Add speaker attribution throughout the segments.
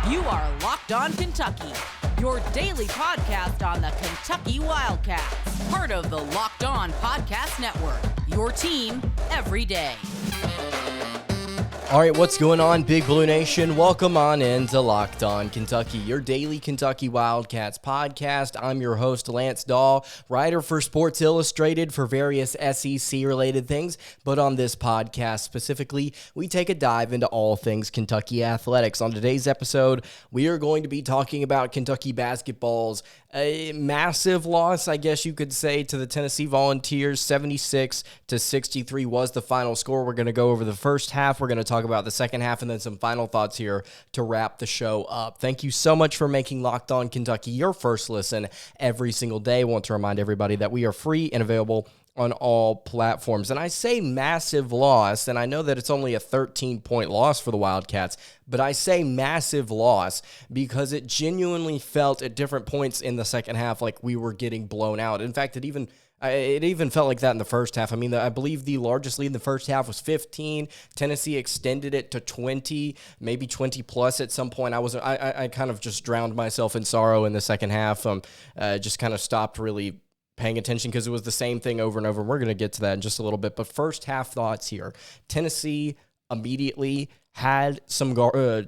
Speaker 1: You are Locked On Kentucky, your daily podcast on the Kentucky Wildcats, part of the Locked On Podcast Network, your team every day.
Speaker 2: All right, what's going on, Big Blue Nation? Welcome on into Locked On Kentucky, your daily Kentucky Wildcats podcast. I'm your host, Lance Dawe, writer for Sports Illustrated for various SEC-related things. But on this podcast specifically, we take a dive into all things Kentucky athletics. On today's episode, we are going to be talking about Kentucky basketball's a massive loss, I guess you could say, to the Tennessee Volunteers. 76-63 was the final score. We're going to go over the first half. We're going to talk about the second half and then some final thoughts here to wrap the show up. Thank you so much for making Locked On Kentucky your first listen every single day. I want to remind everybody that we are free and available on all platforms. And I say massive loss, and I know that it's only a 13-point loss for the Wildcats, but I say massive loss because it genuinely felt at different points in the second half like we were getting blown out. In fact, it even felt like that in the first half. I mean, I believe the largest lead in the first half was 15. Tennessee extended it to 20, maybe 20 plus at some point. I kind of just drowned myself in sorrow in the second half. Just kind of stopped really paying attention because it was the same thing over and over. We're going to get to that in just a little bit. But first half thoughts here. Tennessee immediately had some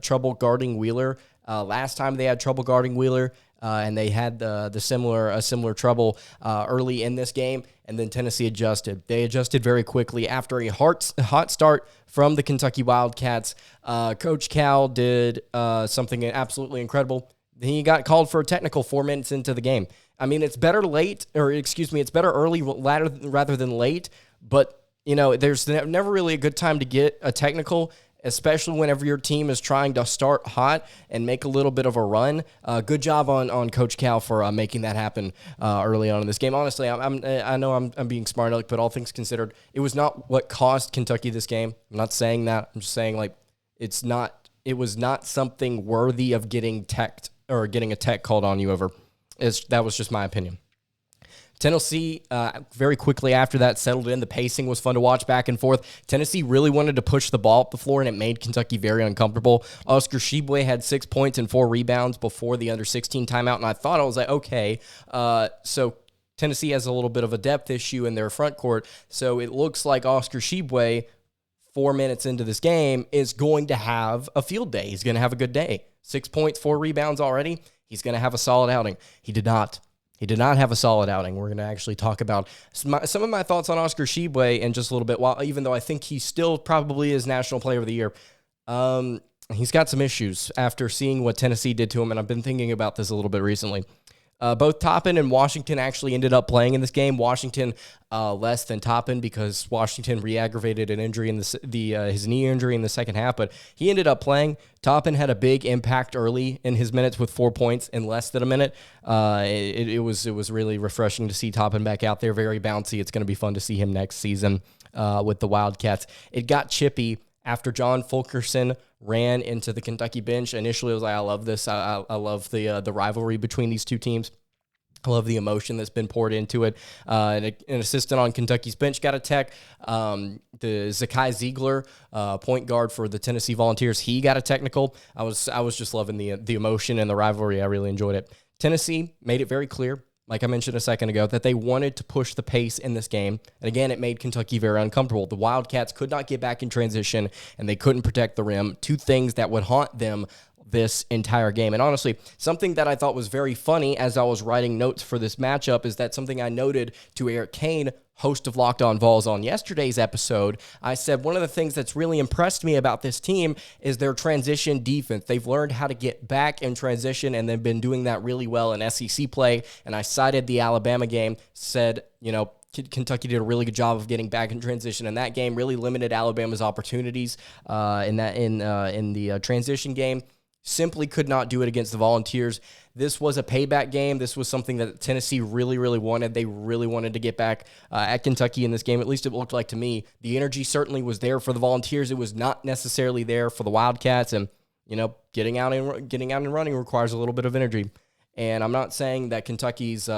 Speaker 2: trouble guarding Wheeler. Last time they had trouble guarding Wheeler, and they had a similar trouble early in this game, and then Tennessee adjusted. They adjusted very quickly after a hot start from the Kentucky Wildcats. Coach Cal did something absolutely incredible. He got called for a technical 4 minutes into the game. I mean, it's better early rather than late, but, you know, there's never really a good time to get a technical, especially whenever your team is trying to start hot and make a little bit of a run. Good job on Coach Cal for making that happen early on in this game. Honestly, I know I'm being smart aleck, but all things considered, it was not what cost Kentucky this game. I'm not saying that. I'm just saying, like, it was not something worthy of getting teched or getting a tech called on you over. That was just my opinion. Tennessee, very quickly after that, settled in. The pacing was fun to watch back and forth. Tennessee really wanted to push the ball up the floor, and it made Kentucky very uncomfortable. Oscar Tshiebwe had 6 points and 4 rebounds before the under-16 timeout, and I was like, okay, so Tennessee has a little bit of a depth issue in their front court, so it looks like Oscar Tshiebwe, 4 minutes into this game, is going to have a field day. He's going to have a good day. 6 points, 4 rebounds already. He's going to have a solid outing. He did not. He did not have a solid outing. We're going to actually talk about some of my thoughts on Oscar Tshiebwe in just a little bit, even though I think he still probably is National Player of the Year. He's got some issues after seeing what Tennessee did to him, and I've been thinking about this a little bit recently. Both Toppin and Washington actually ended up playing in this game. Washington less than Toppin because Washington re-aggravated an injury in his knee injury in the second half, but he ended up playing. Toppin had a big impact early in his minutes with 4 points in less than a minute. It was really refreshing to see Toppin back out there, very bouncy. It's going to be fun to see him next season with the Wildcats. It got chippy after John Fulkerson ran into the Kentucky bench. Initially, I was like, I love this. I love the rivalry between these two teams. I love the emotion that's been poured into it. An assistant on Kentucky's bench got a tech. The Zakai Ziegler, point guard for the Tennessee Volunteers, he got a technical. I was just loving the emotion and the rivalry. I really enjoyed it. Tennessee made it very clear, like I mentioned a second ago, that they wanted to push the pace in this game. And again, it made Kentucky very uncomfortable. The Wildcats could not get back in transition, and they couldn't protect the rim. Two things that would haunt them this entire game. And honestly, something that I thought was very funny as I was writing notes for this matchup is that something I noted to Eric Kane, host of Locked On Vols, on yesterday's episode. I said one of the things that's really impressed me about this team is their transition defense. They've learned how to get back in transition, and they've been doing that really well in SEC play. And I cited the Alabama game, said, Kentucky did a really good job of getting back in transition in that game, really limited Alabama's opportunities in the transition game. Simply could not do it against the Volunteers. This was a payback game. This was something that Tennessee really, really wanted. They really wanted to get back at Kentucky in this game. At least it looked like to me. The energy certainly was there for the Volunteers. It was not necessarily there for the Wildcats. And, getting out and running requires a little bit of energy. And I'm not saying that Kentucky's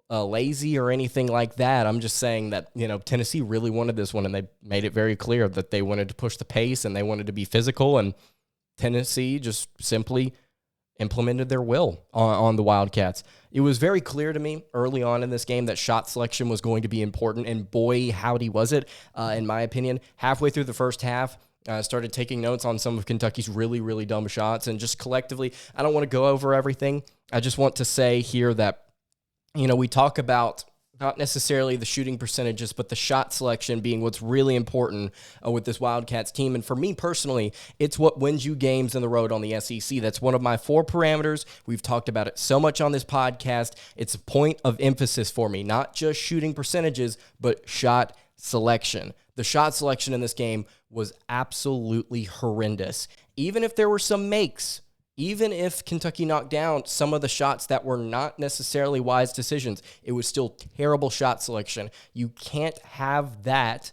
Speaker 2: lazy or anything like that. I'm just saying that, Tennessee really wanted this one, and they made it very clear that they wanted to push the pace and they wanted to be physical, and Tennessee just simply implemented their will on the Wildcats. It was very clear to me early on in this game that shot selection was going to be important, and boy, howdy was it, in my opinion. Halfway through the first half, I started taking notes on some of Kentucky's really, really dumb shots, and just collectively, I don't want to go over everything. I just want to say here that, we talk about not necessarily the shooting percentages, but the shot selection being what's really important with this Wildcats team. And for me personally, it's what wins you games in the road on the SEC. That's one of my 4 parameters. We've talked about it so much on this podcast. It's a point of emphasis for me, not just shooting percentages, but shot selection. The shot selection in this game was absolutely horrendous. Even if there were some makes, even if Kentucky knocked down some of the shots that were not necessarily wise decisions, it was still terrible shot selection. You can't have that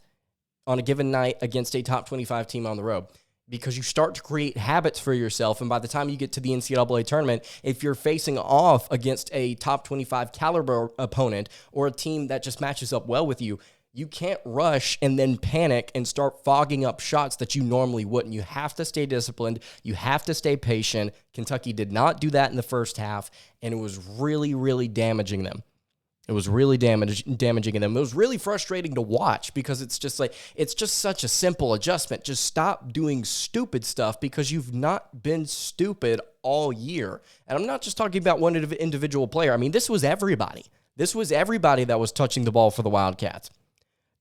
Speaker 2: on a given night against a top 25 team on the road, because you start to create habits for yourself. And by the time you get to the NCAA tournament, if you're facing off against a top 25 caliber opponent or a team that just matches up well with you, you can't rush and then panic and start fogging up shots that you normally wouldn't. You have to stay disciplined. You have to stay patient. Kentucky did not do that in the first half, and it was really, really damaging them. It was really damaging them. It was really frustrating to watch, because it's just such a simple adjustment. Just stop doing stupid stuff, because you've not been stupid all year. And I'm not just talking about one individual player. I mean, this was everybody. This was everybody that was touching the ball for the Wildcats.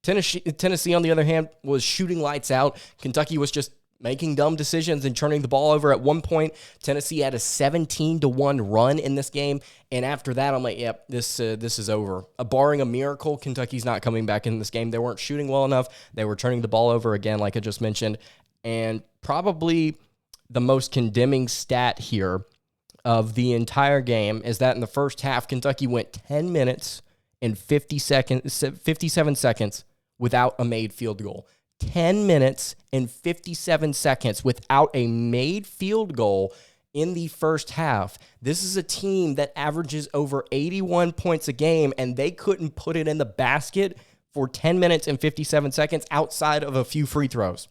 Speaker 2: Tennessee, on the other hand, was shooting lights out. Kentucky was just making dumb decisions and turning the ball over. At one point, Tennessee had a 17-1 run in this game, and after that, I'm like, yep, this is over. Barring a miracle, Kentucky's not coming back in this game. They weren't shooting well enough. They were turning the ball over again, like I just mentioned, and probably the most condemning stat here of the entire game is that in the first half, Kentucky went 10 minutes and 57 seconds without a made field goal. 10 minutes and 57 seconds without a made field goal in the first half. This is a team that averages over 81 points a game, and they couldn't put it in the basket for 10 minutes and 57 seconds outside of a few free throws.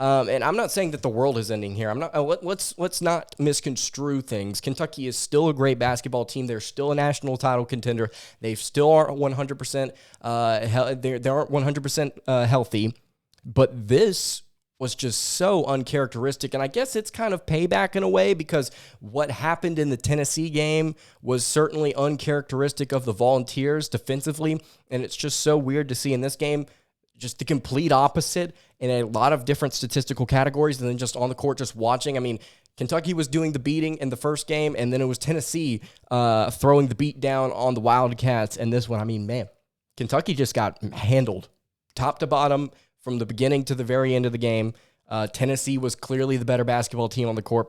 Speaker 2: And I'm not saying that the world is ending here. Let's not misconstrue things. Kentucky is still a great basketball team. They're still a national title contender. They still aren't 100%. They aren't 100% healthy. But this was just so uncharacteristic, and I guess it's kind of payback in a way, because what happened in the Tennessee game was certainly uncharacteristic of the Volunteers defensively, and it's just so weird to see in this game just the complete opposite in a lot of different statistical categories, and then just on the court, just watching. I mean, Kentucky was doing the beating in the first game, and then it was Tennessee throwing the beat down on the Wildcats. And this one, I mean, man, Kentucky just got handled top to bottom from the beginning to the very end of the game. Tennessee was clearly the better basketball team on the court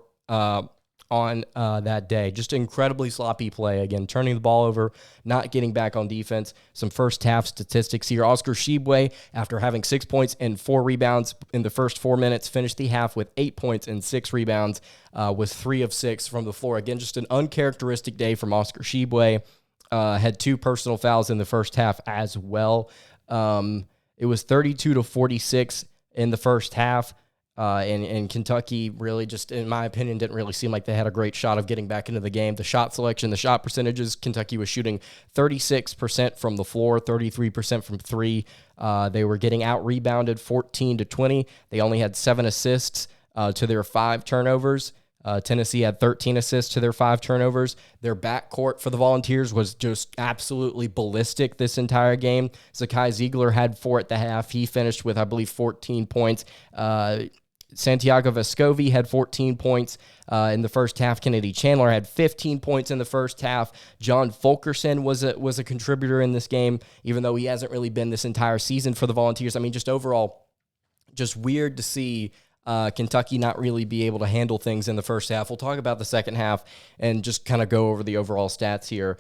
Speaker 2: on that day. Just incredibly sloppy play. Again, turning the ball over, not getting back on defense. Some first half statistics here. Oscar Tshiebwe, after having 6 points and 4 rebounds in the first 4 minutes, finished the half with 8 points and 6 rebounds, with 3 of 6 from the floor. Again, just an uncharacteristic day from Oscar Tshiebwe. Had 2 personal fouls in the first half as well. It was 32-46 in the first half. And Kentucky really just, in my opinion, didn't really seem like they had a great shot of getting back into the game. The shot selection, the shot percentages, Kentucky was shooting 36% from the floor, 33% from 3. They were getting out-rebounded 14-20. They only had 7 assists to their 5 turnovers. Tennessee had 13 assists to their 5 turnovers. Their backcourt for the Volunteers was just absolutely ballistic this entire game. Zakai Ziegler had 4 at the half. He finished with, I believe, 14 points. Santiago Vescovi had 14 points in the first half. Kennedy Chandler had 15 points in the first half. John Fulkerson was a contributor in this game, even though he hasn't really been this entire season for the Volunteers. I mean, just overall, just weird to see Kentucky not really be able to handle things in the first half. We'll talk about the second half and just kind of go over the overall stats here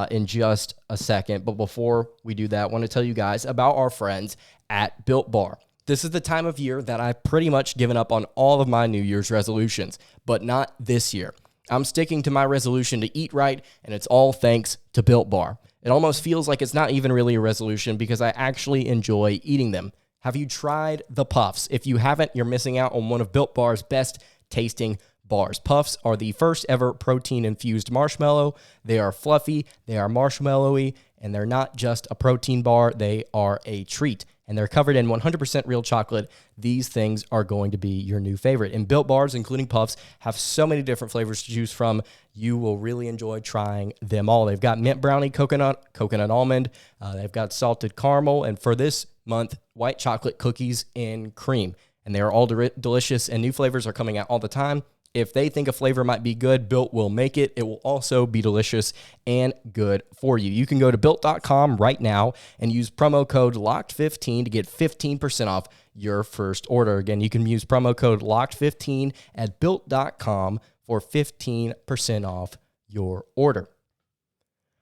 Speaker 2: in just a second. But before we do that, I want to tell you guys about our friends at Built Bar. This is the time of year that I've pretty much given up on all of my New Year's resolutions, but not this year. I'm sticking to my resolution to eat right, and it's all thanks to Built Bar. It almost feels like it's not even really a resolution because I actually enjoy eating them. Have you tried the Puffs? If you haven't, you're missing out on one of Built Bar's best tasting bars. Puffs are the first ever protein-infused marshmallow. They are fluffy, they are marshmallowy, and they're not just a protein bar, they are a treat. And they're covered in 100% real chocolate. These things are going to be your new favorite. And Built Bars, including Puffs, have so many different flavors to choose from. You will really enjoy trying them all. They've got mint brownie, coconut almond. They've got salted caramel. And for this month, white chocolate cookies and cream. And they are all delicious, and new flavors are coming out all the time. If they think a flavor might be good, Built will make it. It will also be delicious and good for you. You can go to Built.com right now and use promo code LOCKED15 to get 15% off your first order. Again, you can use promo code LOCKED15 at Built.com for 15% off your order.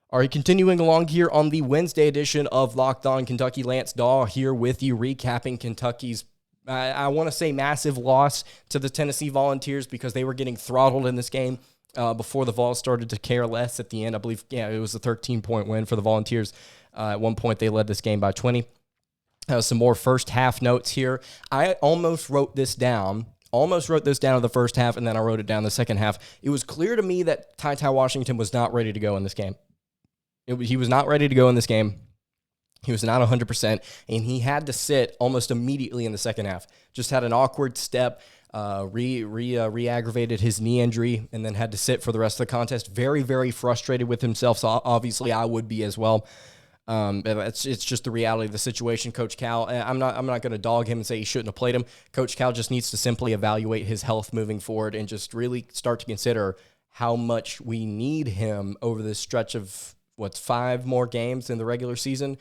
Speaker 2: All right, continuing along here on the Wednesday edition of Locked On Kentucky, Lance Dawe here with you, recapping Kentucky's I want to say massive loss to the Tennessee Volunteers because they were getting throttled in this game before the Vols started to care less at the end. I believe, it was a 13-point win for the Volunteers. At one point, they led this game by 20. Some more first half notes here. I almost wrote this down in the first half, and then I wrote it down the second half. It was clear to me that TyTy Washington was not ready to go in this game. He was not ready to go in this game. He was not 100%, and he had to sit almost immediately in the second half. Just had an awkward step, re-aggravated his knee injury, and then had to sit for the rest of the contest. Very, very frustrated with himself, so obviously I would be as well. It's just the reality of the situation. Coach Cal, I'm not going to dog him and say he shouldn't have played him. Coach Cal just needs to simply evaluate his health moving forward and just really start to consider how much we need him over this stretch of, 5 more games in the regular season.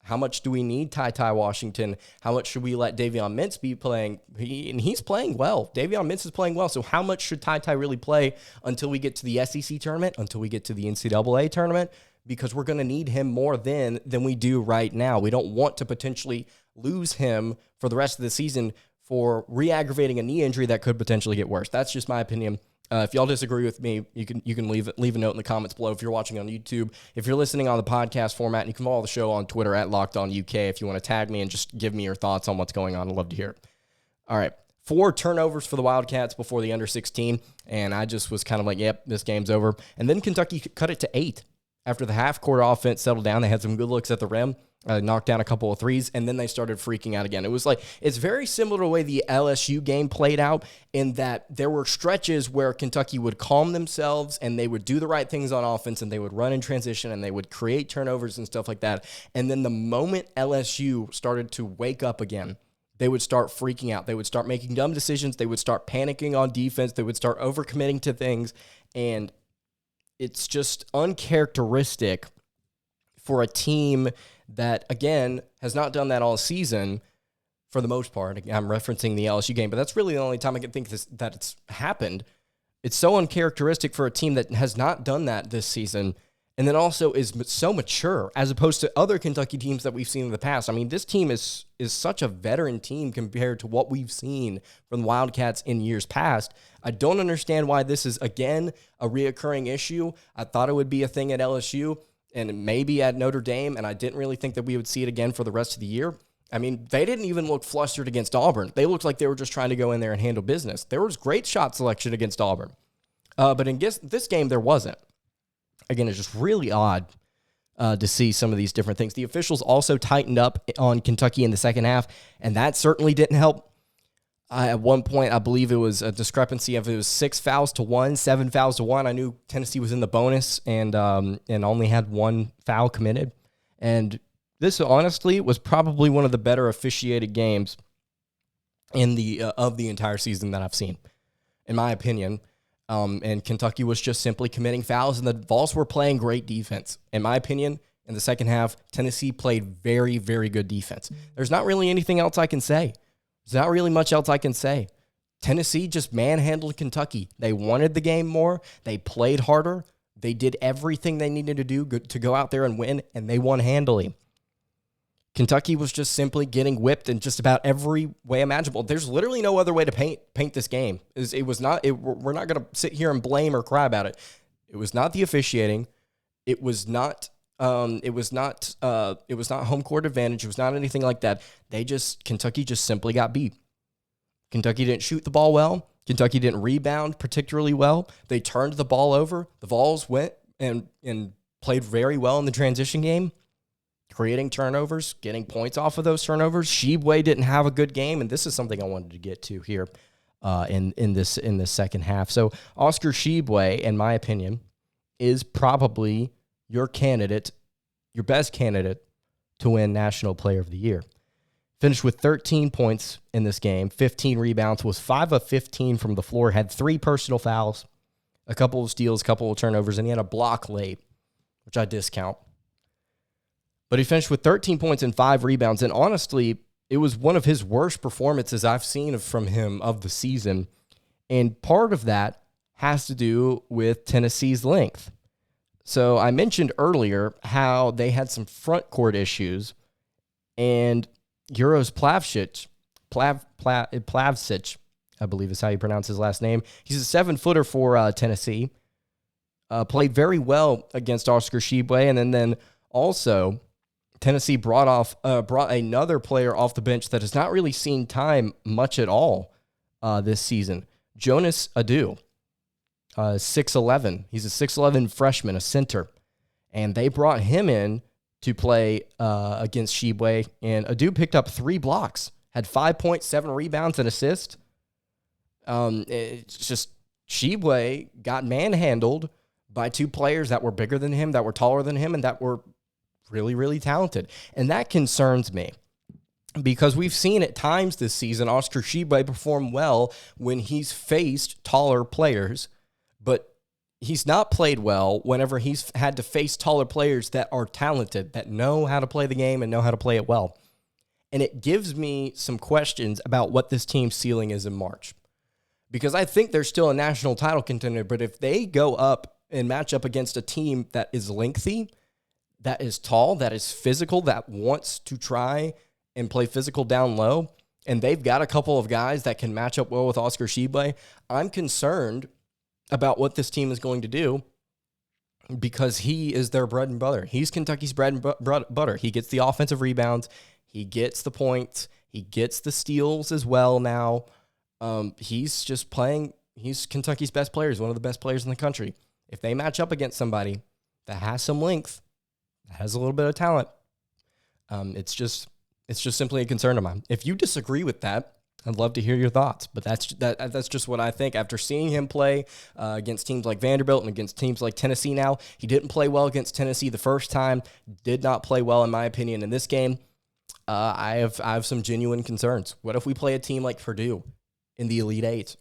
Speaker 2: How much do we need TyTy Washington? How much should we let Davion Mintz be playing? He's playing well. Davion Mintz is playing well. So how much should TyTy really play until we get to the SEC tournament, until we get to the NCAA tournament? Because we're going to need him more then than we do right now. We don't want to potentially lose him for the rest of the season for re-aggravating a knee injury that could potentially get worse. That's just my opinion. If y'all disagree with me, you can leave a note in the comments below if you're watching on YouTube. If you're listening on the podcast format, you can follow the show on Twitter at LockedOnUK if you want to tag me and just give me your thoughts on what's going on. I'd love to hear it. All right, 4 turnovers for the Wildcats before the under 16, and I just was kind of like, yep, this game's over. And then Kentucky cut it to 8. After the half-court offense settled down, they had some good looks at the rim, knocked down a couple of threes, and then they started freaking out again. It was like, it's very similar to the way the LSU game played out in that there were stretches where Kentucky would calm themselves and they would do the right things on offense and they would run in transition and they would create turnovers and stuff like that. And then the moment LSU started to wake up again, they would start freaking out. They would start making dumb decisions. They would start panicking on defense. They would start overcommitting to things. And it's just uncharacteristic for a team that, again, has not done that all season for the most part. I'm referencing the LSU game, but that's really the only time I can think that it's happened. It's so uncharacteristic for a team that has not done that this season, and then also is so mature as opposed to other Kentucky teams that we've seen in the past. I mean, this team is such a veteran team compared to what we've seen from the Wildcats in years past. I don't understand why this is, again, a reoccurring issue. I thought it would be a thing at LSU and maybe at Notre Dame, and I didn't really think that we would see it again for the rest of the year. I mean, they didn't even look flustered against Auburn. They looked like they were just trying to go in there and handle business. There was great shot selection against Auburn. But in this game, there wasn't. Again, it's just really odd to see some of these different things. The officials also tightened up on Kentucky in the second half, and that certainly didn't help. At one point, I believe it was a discrepancy of it was 6 fouls to 1, 7 fouls to 1. I knew Tennessee was in the bonus and only had 1 foul committed. And this, honestly, was probably one of the better officiated games in of the entire season that I've seen, in my opinion. And Kentucky was just simply committing fouls, and the Vols were playing great defense. In my opinion, in the second half, Tennessee played very, very good defense. There's not really anything else I can say. There's not really much else I can say. Tennessee just manhandled Kentucky. They wanted the game more. They played harder. They did everything they needed to do to go out there and win, and they won handily. Kentucky was just simply getting whipped in just about every way imaginable. There's literally no other way to paint this game. We're not going to sit here and blame or cry about it. It was not the officiating. It was not home court advantage. It was not anything like that. Kentucky just simply got beat. Kentucky didn't shoot the ball well. Kentucky didn't rebound particularly well. They turned the ball over. The Vols went and played very well in the transition game, creating turnovers, getting points off of those turnovers. Tshiebwe didn't have a good game, and this is something I wanted to get to here in this second half. So Oscar Tshiebwe, in my opinion, is probably your best candidate to win National Player of the Year. Finished with 13 points in this game, 15 rebounds, was 5 of 15 from the floor, had 3 personal fouls, a couple of steals, a couple of turnovers, and he had a block late, which I discount. But he finished with 13 points and 5 rebounds, and honestly, it was one of his worst performances I've seen from him of the season, and part of that has to do with Tennessee's length. So I mentioned earlier how they had some front court issues, and Uros Plavsic, I believe is how you pronounce his last name. He's a 7-footer for Tennessee. Played very well against Oscar Tshiebwe, and then also Tennessee brought another player off the bench that has not really seen time much at all this season. Jonas Dawe, 6'11". He's a 6'11 freshman, a center, and they brought him in to play against Tshiebwe, and Dawe picked up 3 blocks, had 5 points, 7 rebounds, and assist. It's just Tshiebwe got manhandled by 2 players that were bigger than him, that were taller than him, and that were really, really talented. And that concerns me because we've seen at times this season Oscar Tshiebwe perform well when he's faced taller players, but he's not played well whenever he's had to face taller players that are talented, that know how to play the game and know how to play it well. And it gives me some questions about what this team's ceiling is in March. Because I think they're still a national title contender, but if they go up and match up against a team that is lengthy, that is tall, that is physical, that wants to try and play physical down low, and they've got a couple of guys that can match up well with Oscar Tshiebwe, I'm concerned about what this team is going to do because he is their bread and butter. He's Kentucky's bread and butter. He gets the offensive rebounds. He gets the points. He gets the steals as well now. He's just playing. He's Kentucky's best player. He's one of the best players in the country. If they match up against somebody that has some length, that has a little bit of talent, it's just simply a concern of mine. If you disagree with that, I'd love to hear your thoughts, but that's just what I think. After seeing him play against teams like Vanderbilt and against teams like Tennessee now, he didn't play well against Tennessee the first time, did not play well, in my opinion, in this game. I have some genuine concerns. What if we play a team like Purdue in the Elite Eight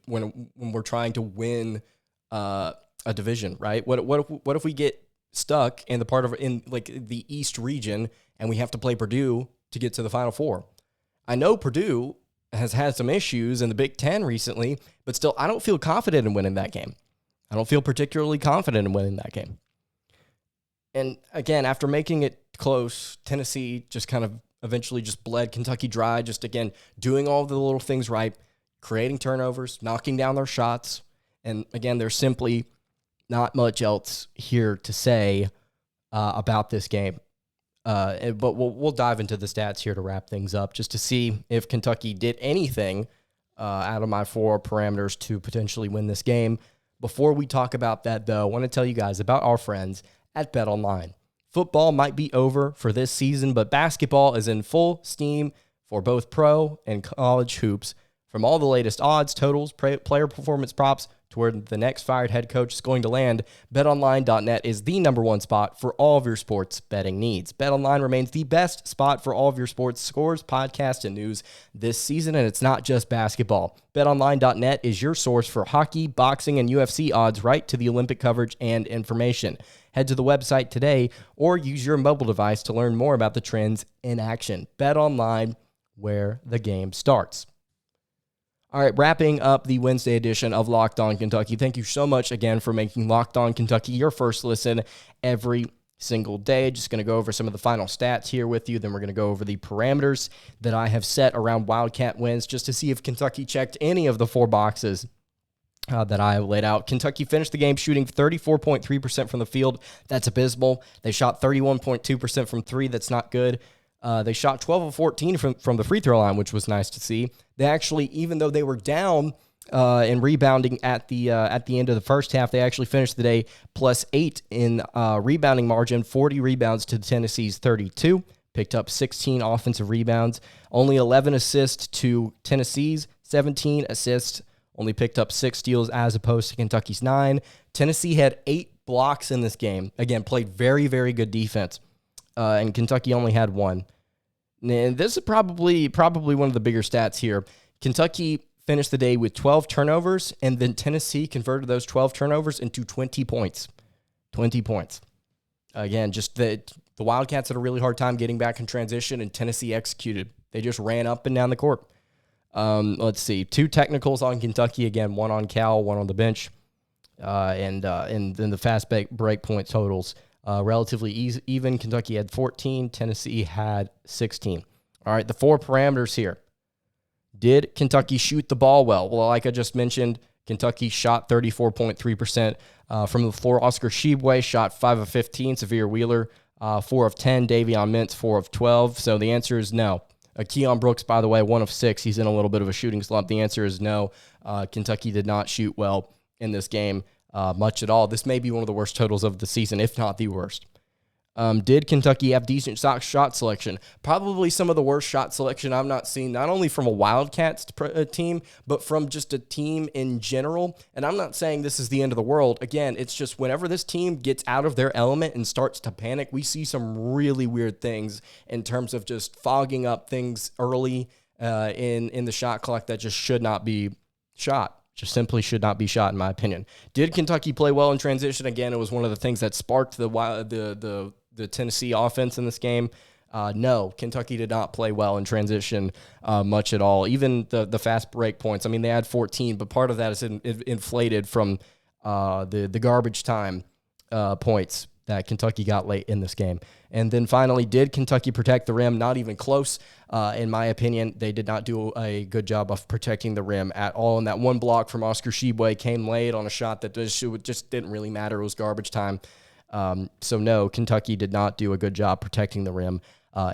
Speaker 2: when we're trying to win a division, right? What if we get stuck in the East region and we have to play Purdue to get to the Final Four? I know Purdue has had some issues in the Big Ten recently, but still, I don't feel confident in winning that game. I don't feel particularly confident in winning that game. And again, after making it close, Tennessee just kind of eventually just bled Kentucky dry, just again, doing all the little things right, creating turnovers, knocking down their shots. And again, there's simply not much else here to say about this game. But we'll dive into the stats here to wrap things up just to see if Kentucky did anything out of my 4 parameters to potentially win this game. Before we talk about that, though, I want to tell you guys about our friends at BetOnline. Football might be over for this season, but basketball is in full steam for both pro and college hoops. From all the latest odds, totals, player performance props, to where the next fired head coach is going to land, BetOnline.net is the #1 spot for all of your sports betting needs. BetOnline remains the best spot for all of your sports scores, podcasts, and news this season, and it's not just basketball. BetOnline.net is your source for hockey, boxing, and UFC odds right to the Olympic coverage and information. Head to the website today or use your mobile device to learn more about the trends in action. BetOnline, where the game starts. All right, wrapping up the Wednesday edition of Locked On Kentucky. Thank you so much again for making Locked On Kentucky your first listen every single day. Just going to go over some of the final stats here with you. Then we're going to go over the parameters that I have set around Wildcat wins just to see if Kentucky checked any of the 4 boxes that I have laid out. Kentucky finished the game shooting 34.3% from the field. That's abysmal. They shot 31.2% from 3. That's not good. They shot 12 of 14 from the free throw line, which was nice to see. They actually, even though they were down in rebounding at the end of the first half. They actually finished the day +8 in rebounding margin, 40 rebounds to Tennessee's 32. Picked up 16 offensive rebounds, only 11 assists to Tennessee's 17 assists. Only picked up 6 steals as opposed to Kentucky's 9. Tennessee had 8 blocks in this game. Again, played very, very good defense, and Kentucky only had 1. And this is probably one of the bigger stats here. Kentucky finished the day with 12 turnovers, and then Tennessee converted those 12 turnovers into 20 points. 20 points. Again, just the Wildcats had a really hard time getting back in transition, and Tennessee executed. They just ran up and down the court. Let's see. 2 technicals on Kentucky. Again, 1 on Cal, 1 on the bench. And then the fast break point totals, relatively even. Kentucky had 14. Tennessee had 16. All right, the 4 parameters here. Did Kentucky shoot the ball well? Well, like I just mentioned, Kentucky shot 34.3% from the floor. Oscar Tshiebwe shot 5 of 15. Severe Wheeler, 4 of 10. Davion Mintz, 4 of 12. So the answer is no. Keon Brooks, by the way, 1 of 6. He's in a little bit of a shooting slump. The answer is no. Kentucky did not shoot well in this game much at all. This may be one of the worst totals of the season, if not the worst. Did Kentucky have decent shot selection? Probably some of the worst shot selection I've not seen, not only from a Wildcats team, but from just a team in general. And I'm not saying this is the end of the world. Again, it's just whenever this team gets out of their element and starts to panic, we see some really weird things in terms of just fogging up things early in the shot clock that just should not be shot. Just simply should not be shot, in my opinion. Did Kentucky play well in transition? Again, it was one of the things that sparked the Tennessee offense in this game. No, Kentucky did not play well in transition much at all. Even the fast break points. I mean, they had 14, but part of that is inflated from the garbage time points that Kentucky got late in this game. And then finally, did Kentucky protect the rim? Not even close. In my opinion, they did not do a good job of protecting the rim at all. And that 1 block from Oscar Tshiebwe came late on a shot that just didn't really matter. It was garbage time. So no, Kentucky did not do a good job protecting the rim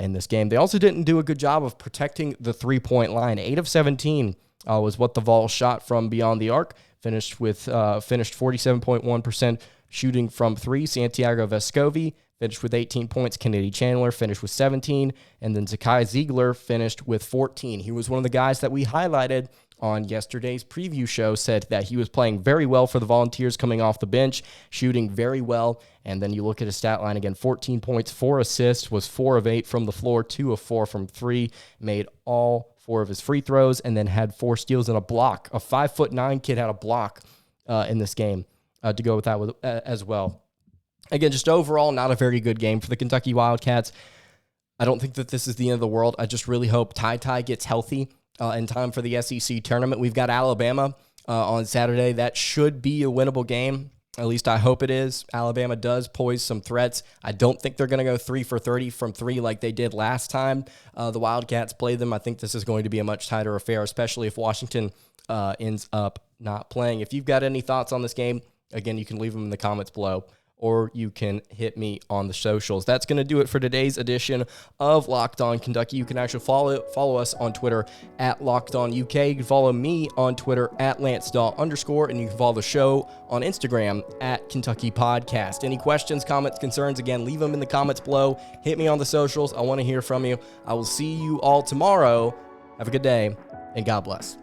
Speaker 2: in this game. They also didn't do a good job of protecting the 3-point line. 8 of 17 was what the Vols shot from beyond the arc. Finished 47.1% shooting from 3. Santiago Vescovi finished with 18 points. Kennedy Chandler finished with 17. And then Zakai Ziegler finished with 14. He was one of the guys that we highlighted on yesterday's preview show, said that he was playing very well for the Volunteers coming off the bench, shooting very well. And then you look at his stat line again, 14 points, 4 assists, was 4 of 8 from the floor, 2 of 4 from 3, made all 4 of his free throws, and then had 4 steals and a block. A 5'9" kid had a block in this game to go with that as well. Again, just overall, not a very good game for the Kentucky Wildcats. I don't think that this is the end of the world. I just really hope TyTy gets healthy in time for the SEC tournament. We've got Alabama on Saturday. That should be a winnable game. At least I hope it is. Alabama does pose some threats. I don't think they're going to go 3 for 30 from 3 like they did last time the Wildcats played them. I think this is going to be a much tighter affair, especially if Washington ends up not playing. If you've got any thoughts on this game, again, you can leave them in the comments below, or you can hit me on the socials. That's going to do it for today's edition of Locked On Kentucky. You can actually follow us on Twitter at Locked On UK. You can follow me on Twitter at @LanceDawe_, and you can follow the show on Instagram at Kentucky Podcast. Any questions, comments, concerns, again, leave them in the comments below. Hit me on the socials. I want to hear from you. I will see you all tomorrow. Have a good day, and God bless.